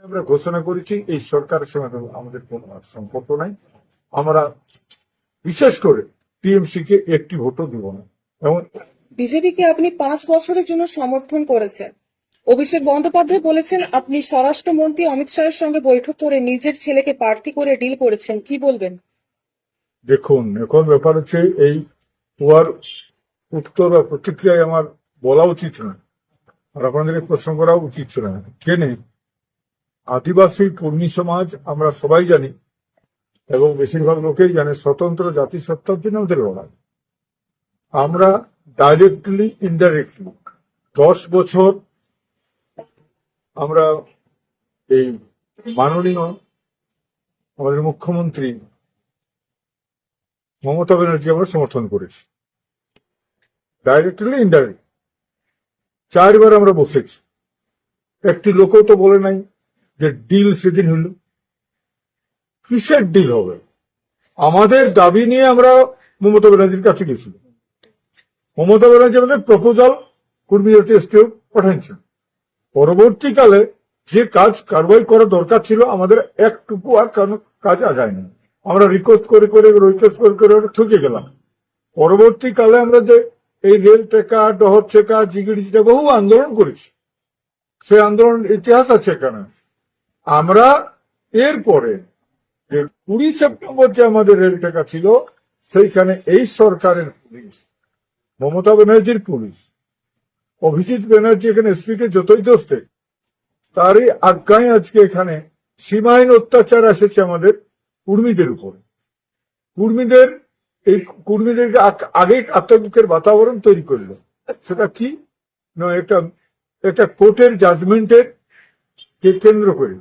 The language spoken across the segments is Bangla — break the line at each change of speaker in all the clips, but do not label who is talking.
আমরা ঘোষণা করেছি এই সরকারের সঙ্গে আমাদের কোনো সম্পর্ক নাই। আমরা বিশেষ করে টিএমসি কে একটি ভোটও দিব না। এবং
বিজেপিকে আপনি 5 বছরের জন্য সমর্থন করেছেন। অভিষেক বন্দ্যোপাধ্যায় বলেছেন আপনি স্বরাষ্ট্রমন্ত্রী অমিত শাহের সঙ্গে বৈঠক করে নিজের ছেলেকে প্রার্থী করে ডিল করেছেন, কি বলবেন?
দেখুন, এখন ব্যাপার হচ্ছে এই উহার উত্তর বা প্রতিক্রিয়ায় আমার বলা উচিত না, আর আপনাদেরকে প্রশ্ন করা উচিত ছিল না। কেনে আদিবাসী কর্মী সমাজ আমরা সবাই জানি এবং বেশিরভাগ লোকেই জানে স্বতন্ত্র জাতিসত্তার জন্য ওদের লড়াই। আমরা ডাইরেক্টলি ইনডাইরেক্টলি 10 বছর আমরা এই মাননীয় আমাদের মুখ্যমন্ত্রী মমতা ব্যানার্জি আমরা সমর্থন করেছি, ডাইরেক্টলি ইনডাইরেক্ট। 4 বার আমরা বসেছি, একটি লোকও তো বলে নাই যে ডিল সেদিন হইল। কিসের ডিল হবে? আমাদের দাবি নিয়ে আমরা মমতা ব্যানার্জির কাছে গেছিলাম। মমতা ব্যানার্জি আমাদের প্রপোজাল কর্মী জাতি স্টেট পাঠাচ্ছেন। পরবর্তীকালে যে কাজ কারবাই করা দরকার ছিল আমাদের একটুকু আর কাজ আগায়নি। আমরা রিকোয়েস্ট করে করে ঠকে গেলাম। পরবর্তীকালে আমরা যে এই রেল টেকা, ডহর টেকা, জিগিড়িটা বহু আন্দোলন করেছি, সেই আন্দোলনের ইতিহাস আছে এখানে। আমরা এরপরে যে 20 সেপ্টেম্বর যে আমাদের রেল টেকা ছিল, সেইখানে এই সরকারের পুলিশ, মমতা ব্যানার্জির পুলিশ, অভিজিৎ ব্যানার্জি এখানে এসপি কে যতই দোষ দেয়, তারই আজ্ঞায় আজকে এখানে সীমাহীন অত্যাচার এসেছে আমাদের কর্মীদের উপরে। কর্মীদেরকে আগে আত্মদুঃখের বাতাবরণ তৈরি করলো। সেটা কি না, একটা কোর্টের জাজমেন্টের কে কেন্দ্র করে,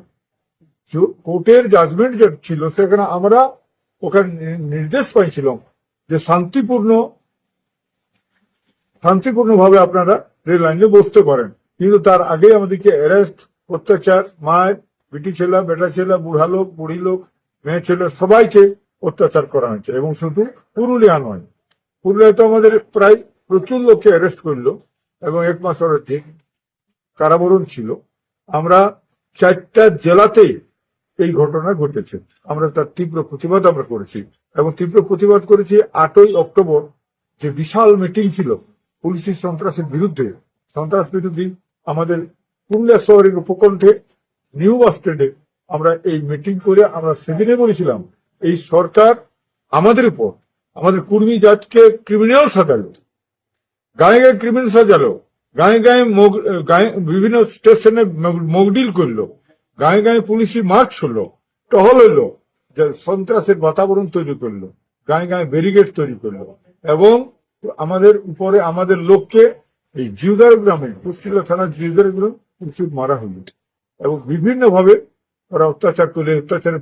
কোর্টের জাজমেন্ট যে ছিল সেখানে আমরা ওখানে নির্দেশ পাইছিলাম যে শান্তিপূর্ণভাবে আপনারা রেল লাইনে বসতে পারেন, কিন্তু তার আগে আমাদেরকে অ্যারেস্ট, অত্যাচার, মায়ের, বিটি ছেলে, বেটা ছেলে, বুড়া লোক, বুড়ি লোক, মেয়ে ছেলে, সবাইকে অত্যাচার করা হয়েছে। এবং শুধু পুরুলিয়া নয়, পুরুলিয়ায় তো আমাদের প্রায় প্রচুর লোককে অ্যারেস্ট করলো এবং 1 মাসের ঠিক কারাবরণ ছিল। আমরা 4টা জেলাতেই এই ঘটনা ঘটেছে। আমরা তার তীব্র প্রতিবাদ আমরা করেছি এবং তীব্র প্রতিবাদ করেছি 8ই অক্টোবর যে বিশাল মিটিং ছিল পুলিশি সন্ত্রাসের বিরুদ্ধে, সন্ত্রাস বিরোধী আমাদের পুরুলিয়া শহরের উপকণ্ঠে নিউ বাস স্ট্যান্ডে আমরা এই মিটিং করে আমরা সেদিনে বলেছিলাম এই সরকার আমাদের উপর, আমাদের কর্মী জাতকে ক্রিমিনাল সাজালো, গায়ে গায়ে ক্রিমিনাল সাজালো, গায়ে গায়ে বিভিন্ন স্টেশনে মকডিল করলো, গায়ে গায়ে পুলিশি মার্চ হলো, টহল হইলো, যে সন্ত্রাসের বাতাবরণ তৈরি করলো, গায়ে গায়ে ব্যারিকেড তৈরি করলো এবং আমাদের উপরে আমাদের লোককে এই জিউদার গ্রামে, কুষ্টিলা থানার জিউদার গ্রাম প্রচুর মারা হইল এবং বিভিন্ন ভাবে ওরা অত্যাচার করলে। অত্যাচারের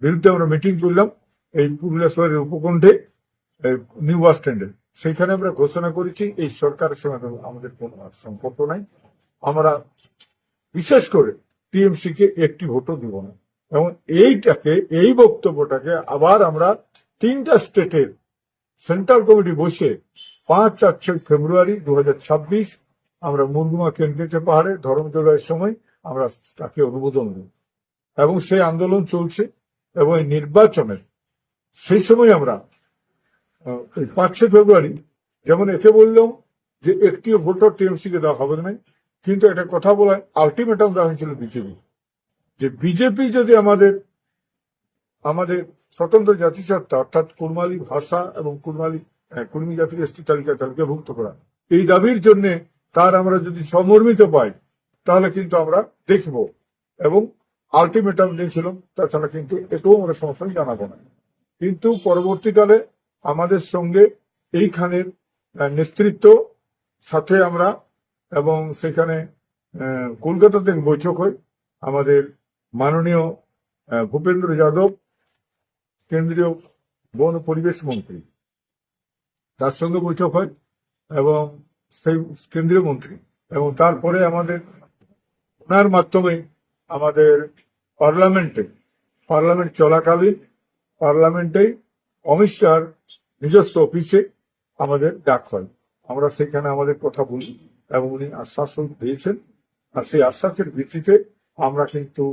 বিরুদ্ধে আমরা মিটিং করলাম এই পুরুলিয়া শহরের উপকণ্ঠে নিউ বাস স্ট্যান্ডে। সেইখানে আমরা ঘোষণা করেছি এই সরকারের সঙ্গে আমাদের কোনো সম্পর্ক নাই। আমরা বিশেষ করে টিএমসি কে একটি ভোটও দিব না। এবং এই বক্তব্যটাকে আবার আমরা 3টা স্টেটের সেন্ট্রাল কমিটি বসে 5 আর 6 ফেব্রুয়ারি 2026 আমরা মুরগুমা কেন্দ্রীয় পাহাড়ে ধর্মজোড়ার সময় আমরা তাকে অনুমোদন দেব এবং সেই আন্দোলন চলছে। এবং এই নির্বাচনের সেই সময় আমরা 5 ফেব্রুয়ারি যেমন একে বললাম যে একটিও ভোটার টিএমসি কে দেওয়া হবে না, কিন্তু একটা কথা বলা আলটিমেটাম দেওয়া হয়েছিল বিজেপি, যে বিজেপি যদি আমাদের স্বতন্ত্র জাতিসত্তা অর্থাৎ কুড়মালি ভাষা এবং কুর্মী জাতির এসটি তালিকাভুক্ত করা, এই দাবির জন্য তার আমরা যদি সমর্মিত পাই তাহলে কিন্তু আমরা দেখব এবং আলটিমেটাম দিয়েছিলাম, তাছাড়া কিন্তু এতেও আমরা সমর্থন জানাবো না। কিন্তু পরবর্তীকালে আমাদের সঙ্গে এইখানের নেতৃত্ব সাথে আমরা এবং সেখানে কলকাতাতে বৈঠক হয় আমাদের মাননীয় ভূপেন্দ্র যাদব কেন্দ্রীয় বন ও পরিবেশ মন্ত্রী, তার সঙ্গে বৈঠক হয় এবং সেই কেন্দ্রীয় মন্ত্রী, এবং তারপরে আমাদের ওনার মাধ্যমে আমাদের পার্লামেন্ট চলাকালীন পার্লামেন্টে অমিত শাহর নিজস্ব অফিসে আমাদের ডাক হয়। আমরা সেখানে আমাদের কথা বলি এবং উনি আশ্বাস দিয়েছেন, আর সেই আশ্বাসের ভিত্তিতে আমরা কিন্তু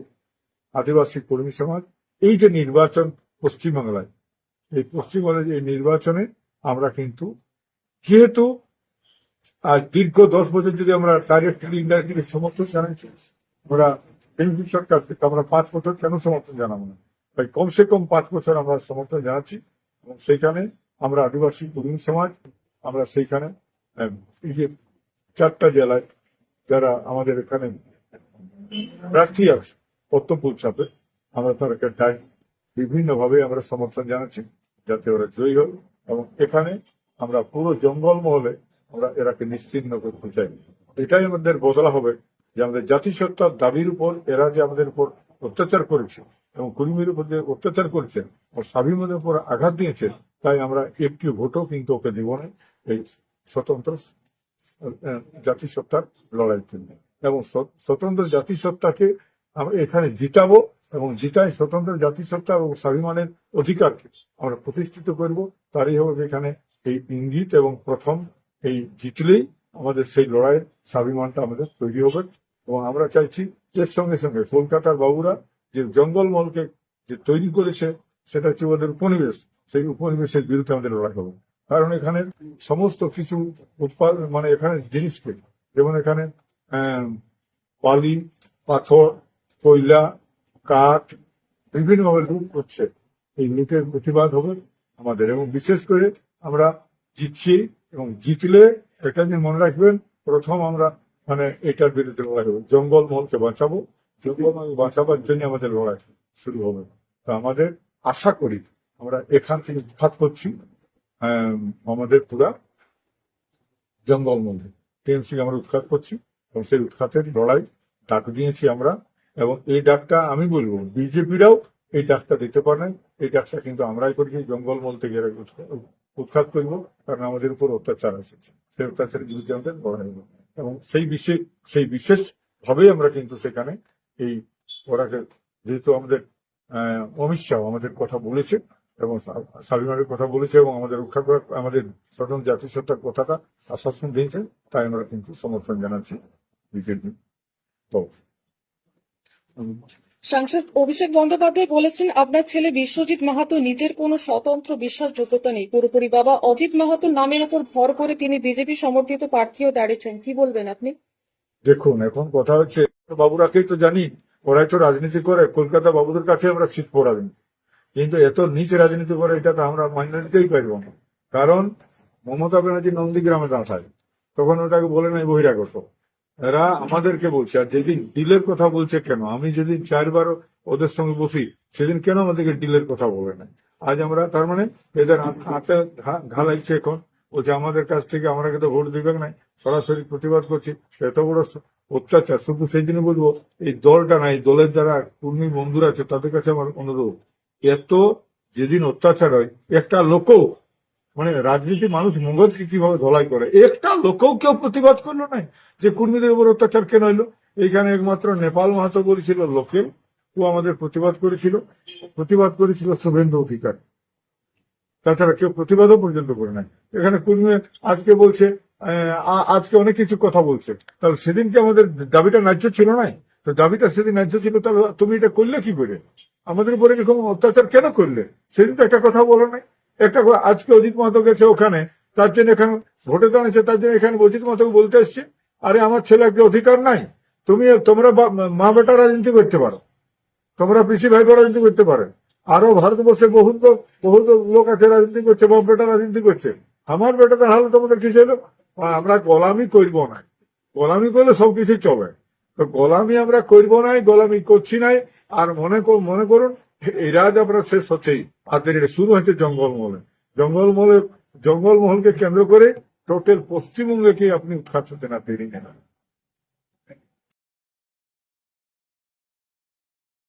আদিবাসী কর্মী সমাজ এই যে নির্বাচন পশ্চিমবাংলায়, এই পশ্চিমবাংলার এই নির্বাচনে আমরা কিন্তু যেহেতু আজ দীর্ঘ 10 বছর যদি আমরা ডাইরেক্টলি ইনডাইরেক্টলি সমর্থন জানাচ্ছি, আমরা কেন্দ্রীয় সরকার থেকে আমরা 5 বছর কেন সমর্থন জানাবো না? তাই কমসে কম 5 বছর আমরা সমর্থন জানাচ্ছি এবং সেইখানে আমরা আদিবাসী কর্মী সমাজ আমরা সেইখানে এই যে 4টা জেলায় যারা আমাদের এখানে প্রার্থী আছে কর্তব্য চাপে, আমরা তাদেরকে ডাক বিভিন্নভাবে আমরা সমর্থন জানাচ্ছি যাতে ওরা জয়ী হয় এবং এখানে আমরা পুরো জঙ্গল মহলে আমরা এরাকে নিশ্চিহ্ন করতে চাই। এটাই আমাদের বদলা হবে যে আমাদের জাতিসত্তার দাবির উপর এরা যে আমাদের উপর অত্যাচার করেছে এবং কর্মীর উপর যে অত্যাচার করেছে ও স্বাভিমানের উপর আঘাত দিয়েছে, তাই আমরা একটি ভোটও কিন্তু ওকে দিব না এই স্বতন্ত্র জাতিসত্তার লড়াইয়ের জন্য। এবং স্বতন্ত্র জাতিসত্তাকে আমরা এখানে জিতাবো এবং জিতাই স্বতন্ত্র জাতিসত্তা এবং স্বাভিমানের অধিকারকে আমরা প্রতিষ্ঠিত করব। তারই হবে এখানে এই ইঙ্গিত এবং প্রথম এই জিতলেই আমাদের সেই লড়াইয়ের স্বাভিমানটা আমাদের তৈরি হবে। এবং আমরা চাইছি এর সঙ্গে সঙ্গে কলকাতার বাবুরা যে জঙ্গলমহলকে যে তৈরি করেছে সেটা হচ্ছে ওদের উপনিবেশ, সেই উপনিবেশের বিরুদ্ধে আমাদের লড়াই হবে। কারণ এখানে সমস্ত কিছু উৎপাদন মানে এখানে জিনিসকে যেমন এখানে বালি, পাথর, কয়লা, কাঠ বিভিন্নভাবে লুট করছে, এই লুটের প্রতিবাদ হবে আমাদের। এবং বিশেষ করে আমরা জিতছি এবং জিতলে এটা যে মনে রাখবেন, প্রথম আমরা মানে এটার বিরুদ্ধে লড়াই হবে, জঙ্গলমহলকে বাঁচাবো। জঙ্গলমহল বাঁচাবার জন্য আমাদের লড়াই শুরু হবে। তো আমাদের আশা করি আমরা এখান থেকে উৎখাত করছি আমাদের পুরা জঙ্গলমহল টিএমসি আমরা উৎখাত করছি এবং সেই উৎখাতের লড়াই ডাক দিয়েছি আমরা। এবং এই ডাকটা আমি বলবো বিজেপিরাও এই ডাকটা দিতে পারেন, এই ডাকটা কিন্তু আমরাই করেছি, জঙ্গলমহল থেকে এরা উৎখাত করবো, কারণ আমাদের উপর অত্যাচার এসেছে, সেই অত্যাচারের বিরুদ্ধে আমাদের লড়াই হবে। এবং সেই বিশেষ ভাবেই আমরা কিন্তু সেখানে এই ওরাকে যেহেতু আমাদের অমিত শাহ আমাদের কথা বলেছে এবং স্বাভিমানের কথা বলেছে এবং আমাদের রক্ষা করার আমাদের স্বতন্ত্র জাতিসত্তার কথাটা আশ্বাসন দিয়েছে, তাই আমরা কিন্তু সমর্থন জানাচ্ছি বিজেপি। তো
সাংসদ অভিষেক বন্দ্যোপাধ্যায় বলেছেন আপনার ছেলে বিশ্বজিৎ মাহাতো নিজের কোনো স্বতন্ত্র বিশ্বাসযোগ্যতা নেই, পুরোপুরি বাবা অজিত মাহাতোর নামের উপর ভর করে তিনি বিজেপি সমর্থিত প্রার্থীও দাঁড়িয়েছেন, কি বলবেন আপনি?
দেখুন, এখন কথা হচ্ছে বাবুরাকেই তো জানি, ওরাই তো রাজনীতি করে, কলকাতা বাবুদের কাছে আমরা সিট পড়াবেন, কিন্তু এত নিচ রাজনীতি করে এটা তো আমরা মান্য নিতেই পারবো না। কারণ মমতা ব্যানার্জি নন্দীগ্রামে দাঁড়ায়, তখন ওটাকে বলে নাই বহিরাগত। এরা আমাদেরকে বলছে, আর যেদিন ডিলের কথা বলছে কেন, আমি যেদিন 4বার ওদের সঙ্গে বসি সেদিন কেন আমাদেরকে ডিলের কথা বলে নাই? আজ আমরা তার মানে এদের হাতে ঘা লাগছে এখন, বলছে আমাদের কাছ থেকে আমরা তো ভোট দিবেন নাই, সরাসরি প্রতিবাদ করছি। এত বড় অত্যাচার, শুধু সেই জন্য বলবো এই দলটা নাই, দলের যারা কর্মী বন্ধুরা আছে তাদের কাছে আমার অনুরোধ, এত যেদিন অত্যাচার হয় একটা লোকও মানে রাজনীতি মানুষ মগজকে কিভাবে ধলাই করে, একটা লোকও কেউ প্রতিবাদ করলো নাই যে কর্মীদের উপর অত্যাচার কেন হইলো। এইখানে একমাত্র নেপাল মাহাতো বলেছিল লোকেল, ও আমাদের প্রতিবাদ করেছিল শুভেন্দু অধিকারী, তাছাড়া কেউ প্রতিবাদও পর্যন্ত করে নাই। এখানে কর্মী আজকে বলছে আজকে অনেক কিছু কথা বলছে, তাহলে সেদিনকে আমাদের দাবিটা ন্যায্য ছিল না? তো দাবিটা সেদিন ন্যায্য ছিল, তাহলে তুমি এটা করলে কি করে? আমাদের উপরে এরকম অত্যাচার কেন করলে? সেদিন তো একটা কথা বলো নাই। একটা আজকে অজিত মাহাতো গেছে ওখানে, তার জন্য এখানে ভোটে দাঁড়িয়েছে, তার জন্য এখানে অজিত মাহাতোকে বলতে এসছে আরে আমার ছেলে একটা অধিকার নাই, তোমরা মা বেটা রাজনীতি করতে পারো, তোমরা পিসি ভাই রাজনীতি করতে পারো, আরো ভারতবর্ষে বহু লোক আছে রাজনীতি করছে, বাপ বেটা রাজনীতি করছে, আমার বেটাতে হাল তোমাদের কিছু হলো? আমরা গোলামি করবো না, গোলামি করলে সবকিছু চলে, তো গোলামি আমরা করবো নাই, গোলামি করছি নাই। আর মনে করুন এই রাজ আপনার শেষ হচ্ছেই, আর এটা শুরু হচ্ছে জঙ্গলমহলকে কেন্দ্র করে টোটাল পশ্চিমবঙ্গকে আপনি উৎখাত হতে না দেরি নেন।